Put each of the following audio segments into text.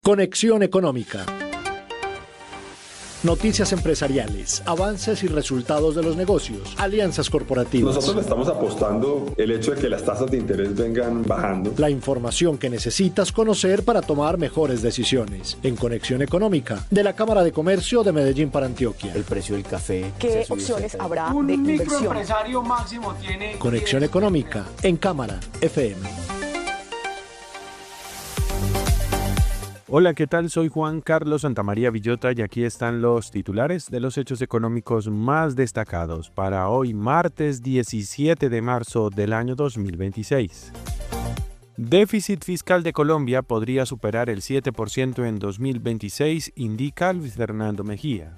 Conexión Económica. Noticias empresariales, avances y resultados de los negocios, alianzas corporativas. Nosotros le estamos apostando el hecho de que las tasas de interés vengan bajando. La información que necesitas conocer para tomar mejores decisiones. En Conexión Económica, de la Cámara de Comercio de Medellín para Antioquia. El precio del café. ¿Qué opciones habrá de inversión? Un microempresario máximo tiene... Conexión Económica, en Cámara FM. Hola, ¿qué tal? Soy Juan Carlos Santamaría Villota y aquí están los titulares de los hechos económicos más destacados para hoy, martes 17 de marzo del año 2026. Déficit fiscal de Colombia podría superar el 7% en 2026, indica Luis Fernando Mejía.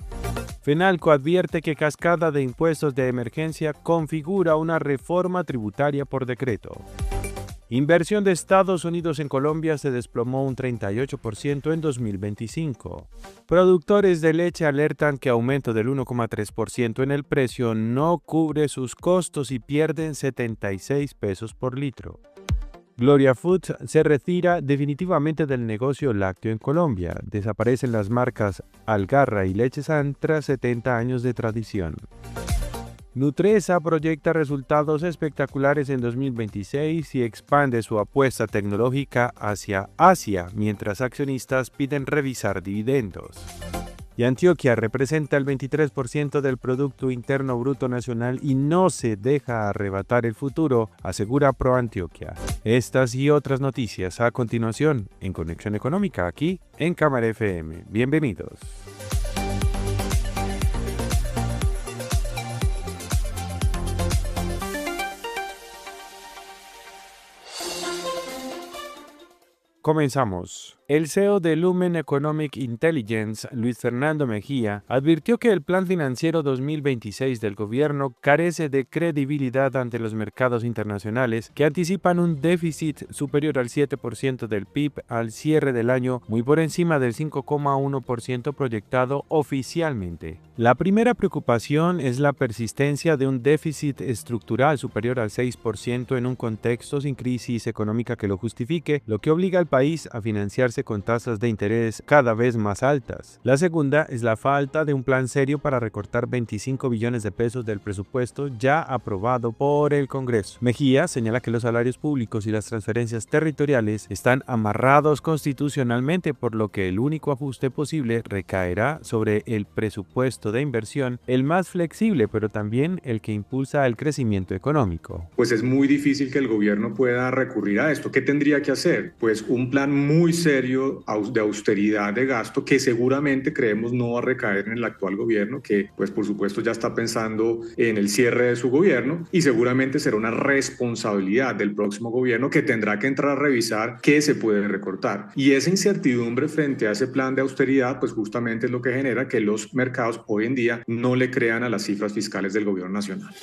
Fenalco advierte que cascada de impuestos de emergencia configura una reforma tributaria por decreto. Inversión de Estados Unidos en Colombia se desplomó un 38% en 2025. Productores de leche alertan que aumento del 1,3% en el precio no cubre sus costos y pierden 76 pesos por litro. Gloria Foods se retira definitivamente del negocio lácteo en Colombia. Desaparecen las marcas Algarra y Leche San tras 70 años de tradición. Nutresa proyecta resultados espectaculares en 2026 y expande su apuesta tecnológica hacia Asia, mientras accionistas piden revisar dividendos. Y Antioquia representa el 23% del Producto Interno Bruto Nacional y no se deja arrebatar el futuro, asegura ProAntioquia. Estas y otras noticias a continuación en Conexión Económica, aquí en Cámara FM. Bienvenidos. Comenzamos. El CEO de Lumen Economic Intelligence, Luis Fernando Mejía, advirtió que el plan financiero 2026 del gobierno carece de credibilidad ante los mercados internacionales que anticipan un déficit superior al 7% del PIB al cierre del año, muy por encima del 5,1% proyectado oficialmente. La primera preocupación es la persistencia de un déficit estructural superior al 6% en un contexto sin crisis económica que lo justifique, lo que obliga al país a financiarse con tasas de interés cada vez más altas. La segunda es la falta de un plan serio para recortar 25 billones de pesos del presupuesto ya aprobado por el Congreso. Mejía señala que los salarios públicos y las transferencias territoriales están amarrados constitucionalmente, por lo que el único ajuste posible recaerá sobre el presupuesto de inversión, el más flexible, pero también el que impulsa el crecimiento económico. Pues es muy difícil que el gobierno pueda recurrir a esto. ¿Qué tendría que hacer? Pues un plan muy serio de austeridad de gasto que seguramente creemos no va a recaer en el actual gobierno, que pues por supuesto ya está pensando en el cierre de su gobierno, y seguramente será una responsabilidad del próximo gobierno que tendrá que entrar a revisar qué se puede recortar. Y esa incertidumbre frente a ese plan de austeridad pues justamente es lo que genera que los mercados hoy en día no le crean a las cifras fiscales del gobierno nacional.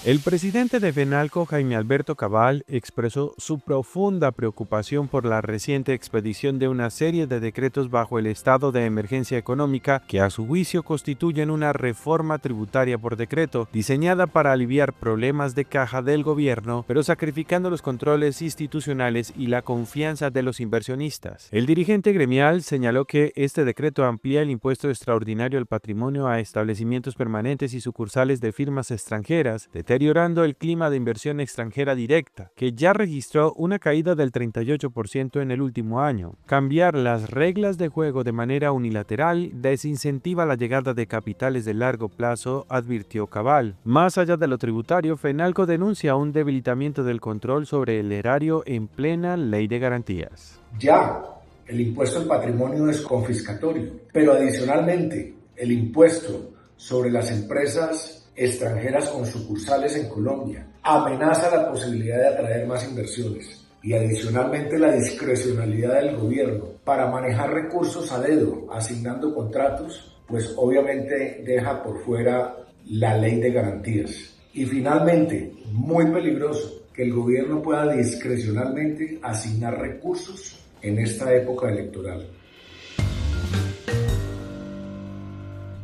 El presidente de Fenalco, Jaime Alberto Cabal, expresó su profunda preocupación por la reciente expedición de una serie de decretos bajo el estado de emergencia económica que a su juicio constituyen una reforma tributaria por decreto diseñada para aliviar problemas de caja del gobierno, pero sacrificando los controles institucionales y la confianza de los inversionistas. El dirigente gremial señaló que este decreto amplía el impuesto extraordinario al patrimonio a establecimientos permanentes y sucursales de firmas extranjeras, deteriorando el clima de inversión extranjera directa, que ya registró una caída del 38% en el último año. Cambiar las reglas de juego de manera unilateral desincentiva la llegada de capitales de largo plazo, advirtió Cabal. Más allá de lo tributario, Fenalco denuncia un debilitamiento del control sobre el erario en plena ley de garantías. Ya, el impuesto al patrimonio es confiscatorio, pero adicionalmente, el impuesto sobre las empresas extranjeras con sucursales en Colombia amenaza la posibilidad de atraer más inversiones, y adicionalmente la discrecionalidad del gobierno para manejar recursos a dedo asignando contratos, pues obviamente deja por fuera la ley de garantías. Y finalmente, muy peligroso que el gobierno pueda discrecionalmente asignar recursos en esta época electoral.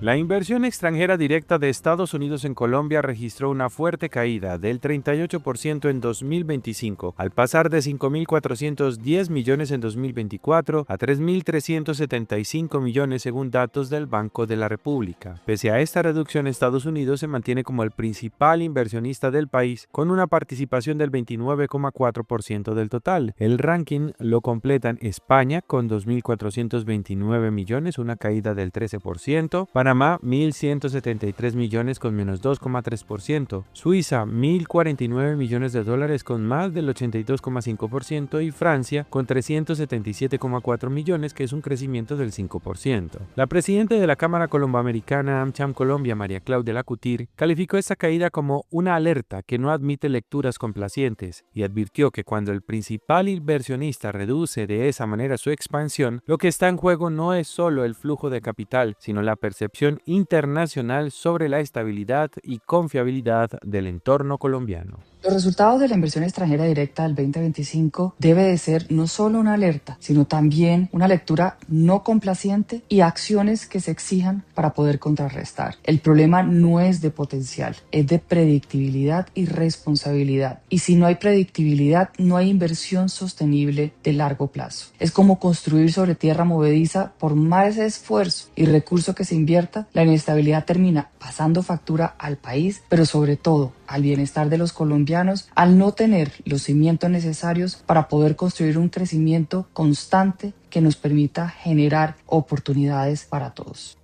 La inversión extranjera directa de Estados Unidos en Colombia registró una fuerte caída del 38% en 2025, al pasar de 5.410 millones en 2024 a 3.375 millones según datos del Banco de la República. Pese a esta reducción, Estados Unidos se mantiene como el principal inversionista del país, con una participación del 29,4% del total. El ranking lo completan España con 2.429 millones, una caída del 13%, Panamá 1.173 millones con menos 2,3%, Suiza 1.049 millones de dólares con más del 82,5% y Francia con 377,4 millones, que es un crecimiento del 5%. La presidenta de la Cámara Colomboamericana AmCham Colombia, María Claudia Lacutir, calificó esta caída como una alerta que no admite lecturas complacientes y advirtió que cuando el principal inversionista reduce de esa manera su expansión, lo que está en juego no es solo el flujo de capital, sino la percepción internacional sobre la estabilidad y confiabilidad del entorno colombiano. Los resultados de la inversión extranjera directa del 2025 debe de ser no solo una alerta, sino también una lectura no complaciente y acciones que se exijan para poder contrarrestar. El problema no es de potencial, es de predictibilidad y responsabilidad. Y si no hay predictibilidad, no hay inversión sostenible de largo plazo. Es como construir sobre tierra movediza. Por más esfuerzo y recurso que se invierta, la inestabilidad termina pasando factura al país, pero sobre todo al bienestar de los colombianos, al no tener los cimientos necesarios para poder construir un crecimiento constante que nos permita generar oportunidades para todos.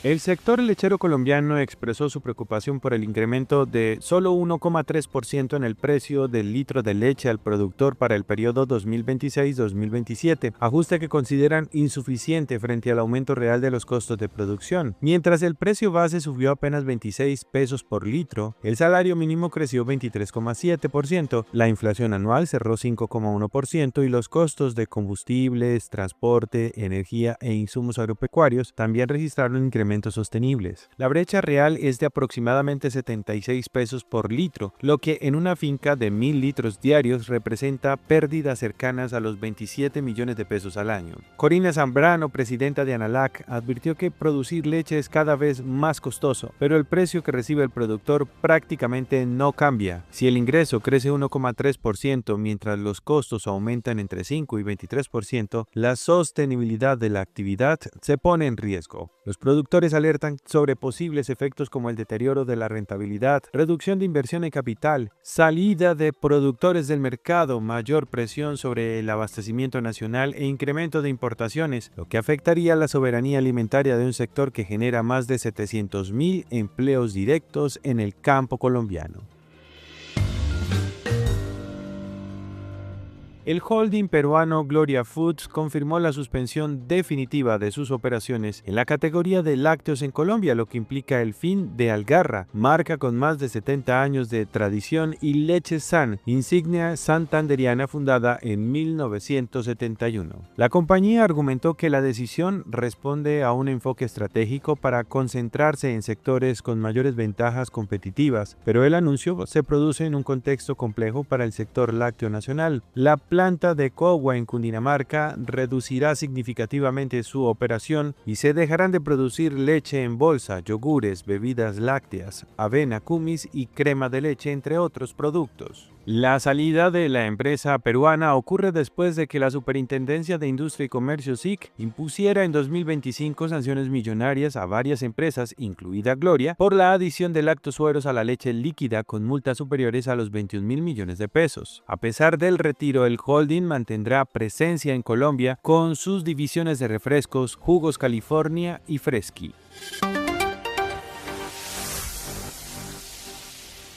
El sector lechero colombiano expresó su preocupación por el incremento de solo 1,3% en el precio del litro de leche al productor para el periodo 2026-2027, ajuste que consideran insuficiente frente al aumento real de los costos de producción. Mientras el precio base subió apenas 26 pesos por litro, el salario mínimo creció 23,7%, la inflación anual cerró 5,1% y los costos de combustibles, transporte, energía e insumos agropecuarios también registraron incrementos sostenibles. La brecha real es de aproximadamente 76 pesos por litro, lo que en una finca de 1.000 litros diarios representa pérdidas cercanas a los 27 millones de pesos al año. Corina Zambrano, presidenta de Analac, advirtió que producir leche es cada vez más costoso, pero el precio que recibe el productor prácticamente no cambia. Si el ingreso crece 1,3% mientras los costos aumentan entre 5 y 23%, la sostenibilidad de la actividad se pone en riesgo. Los productores alertan sobre posibles efectos como el deterioro de la rentabilidad, reducción de inversión en capital, salida de productores del mercado, mayor presión sobre el abastecimiento nacional e incremento de importaciones, lo que afectaría la soberanía alimentaria de un sector que genera más de 700.000 empleos directos en el campo colombiano. El holding peruano Gloria Foods confirmó la suspensión definitiva de sus operaciones en la categoría de lácteos en Colombia, lo que implica el fin de Algarra, marca con más de 70 años de tradición, y Leche San, insignia santanderiana fundada en 1971. La compañía argumentó que la decisión responde a un enfoque estratégico para concentrarse en sectores con mayores ventajas competitivas, pero el anuncio se produce en un contexto complejo para el sector lácteo nacional. La planta de Cogua en Cundinamarca reducirá significativamente su operación y se dejarán de producir leche en bolsa, yogures, bebidas lácteas, avena, kumis y crema de leche, entre otros productos. La salida de la empresa peruana ocurre después de que la Superintendencia de Industria y Comercio SIC impusiera en 2025 sanciones millonarias a varias empresas, incluida Gloria, por la adición de lactosueros a la leche líquida con multas superiores a los 21.000 millones de pesos. A pesar del retiro, el holding mantendrá presencia en Colombia con sus divisiones de refrescos, Jugos California y Fresky.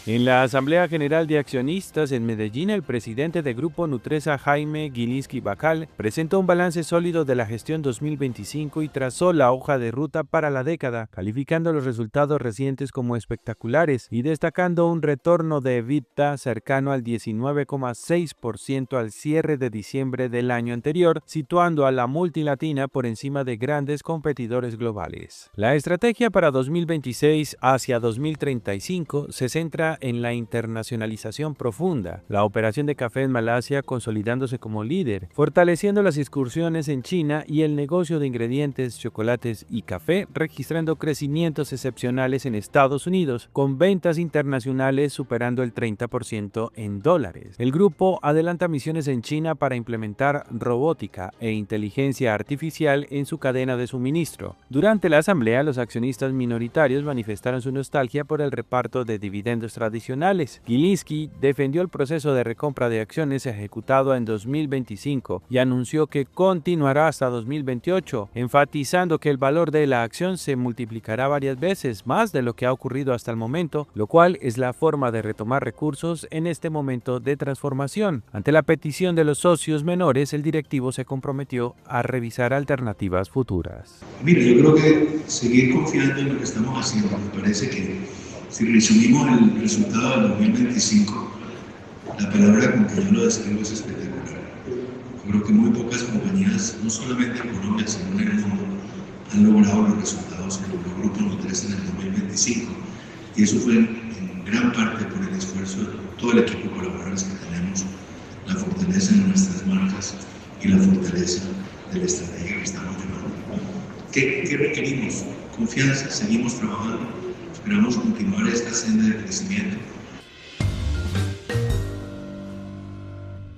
En la Asamblea General de Accionistas en Medellín, el presidente de Grupo Nutresa, Jaime Gilinski Bacal, presentó un balance sólido de la gestión 2025 y trazó la hoja de ruta para la década, calificando los resultados recientes como espectaculares y destacando un retorno de EBITDA cercano al 19,6% al cierre de diciembre del año anterior, situando a la multilatina por encima de grandes competidores globales. La estrategia para 2026 hacia 2035 se centra en la internacionalización profunda, la operación de café en Malasia consolidándose como líder, fortaleciendo las incursiones en China y el negocio de ingredientes, chocolates y café, registrando crecimientos excepcionales en Estados Unidos, con ventas internacionales superando el 30% en dólares. El grupo adelanta misiones en China para implementar robótica e inteligencia artificial en su cadena de suministro. Durante la asamblea, los accionistas minoritarios manifestaron su nostalgia por el reparto de dividendos tradicionales. Gilinski defendió el proceso de recompra de acciones ejecutado en 2025 y anunció que continuará hasta 2028, enfatizando que el valor de la acción se multiplicará varias veces más de lo que ha ocurrido hasta el momento, lo cual es la forma de retomar recursos en este momento de transformación. Ante la petición de los socios menores, el directivo se comprometió a revisar alternativas futuras. Mira, yo creo que seguir confiando en lo que estamos haciendo. Me parece que si resumimos el resultado del 2025, la palabra con que yo lo describo es espectacular. Yo creo que muy pocas compañías, no solamente en Colombia, sino en el mundo, han logrado los resultados que logró Grupo Nutresa en el 2025. Y eso fue en gran parte por el esfuerzo de todo el equipo de colaboradores que tenemos, la fortaleza de nuestras marcas y la fortaleza de la estrategia que estamos llevando. ¿Qué requerimos? Confianza, seguimos trabajando, esperamos continuar esta senda de crecimiento.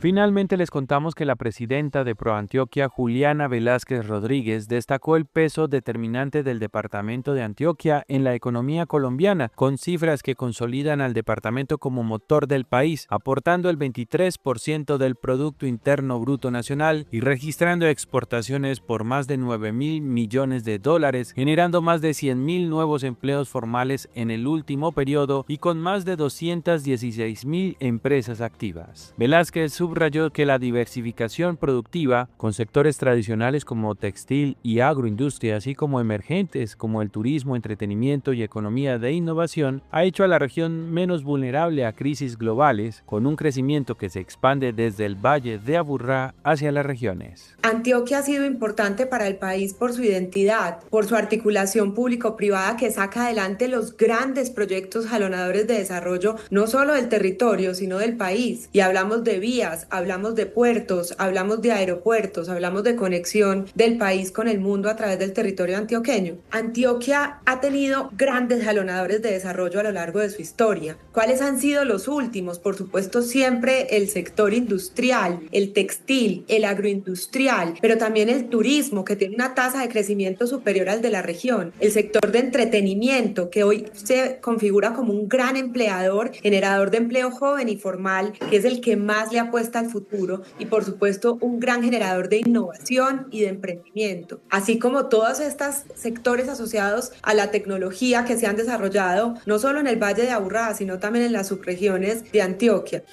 Finalmente les contamos que la presidenta de ProAntioquia, Juliana Velázquez Rodríguez, destacó el peso determinante del departamento de Antioquia en la economía colombiana, con cifras que consolidan al departamento como motor del país, aportando el 23% del Producto Interno Bruto Nacional y registrando exportaciones por más de 9.000 millones de dólares, generando más de 100.000 nuevos empleos formales en el último periodo y con más de 216.000 empresas activas. Velázquez subrayó que la diversificación productiva con sectores tradicionales como textil y agroindustria, así como emergentes como el turismo, entretenimiento y economía de innovación, ha hecho a la región menos vulnerable a crisis globales, con un crecimiento que se expande desde el Valle de Aburrá hacia las regiones. Antioquia ha sido importante para el país por su identidad, por su articulación público-privada que saca adelante los grandes proyectos jalonadores de desarrollo, no solo del territorio, sino del país. Y hablamos de vías, hablamos de puertos, hablamos de aeropuertos, hablamos de conexión del país con el mundo a través del territorio antioqueño. Antioquia ha tenido grandes jalonadores de desarrollo a lo largo de su historia. ¿Cuáles han sido los últimos? Por supuesto, siempre el sector industrial, el textil, el agroindustrial, pero también el turismo, que tiene una tasa de crecimiento superior al de la región. El sector de entretenimiento, que hoy se configura como un gran empleador, generador de empleo joven y formal, que es el que más le apuesta al futuro, y por supuesto un gran generador de innovación y de emprendimiento, así como todos estos sectores asociados a la tecnología que se han desarrollado no solo en el Valle de Aburrá, sino también en las subregiones de Antioquia.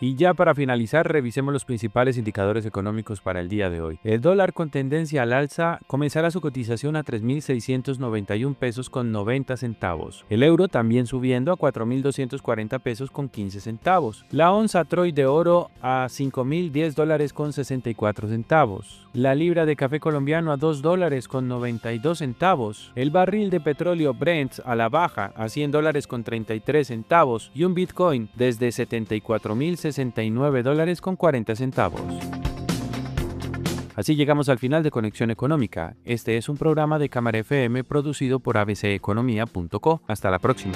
Y ya para finalizar, revisemos los principales indicadores económicos para el día de hoy. El dólar con tendencia al alza comenzará su cotización a 3.691 pesos con 90 centavos. El euro también subiendo a 4.240 pesos con 15 centavos. La onza Troy de oro a 5.010 dólares con 64 centavos. La libra de café colombiano a 2 dólares con 92 centavos. El barril de petróleo Brent a la baja a 100 dólares con 33 centavos. Y un Bitcoin desde 74.069 dólares con 40 centavos. Así llegamos al final de Conexión Económica. Este es un programa de Cámara FM producido por abceconomia.co. Hasta la próxima.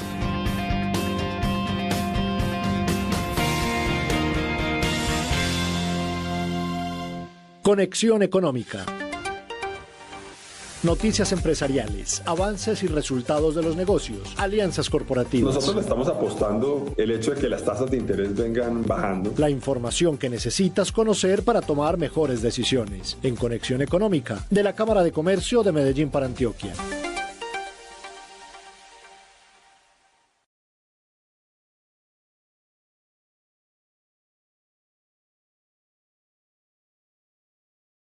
Conexión Económica. Noticias empresariales, avances y resultados de los negocios, alianzas corporativas. Nosotros le estamos apostando el hecho de que las tasas de interés vengan bajando. La información que necesitas conocer para tomar mejores decisiones. En Conexión Económica, de la Cámara de Comercio de Medellín para Antioquia.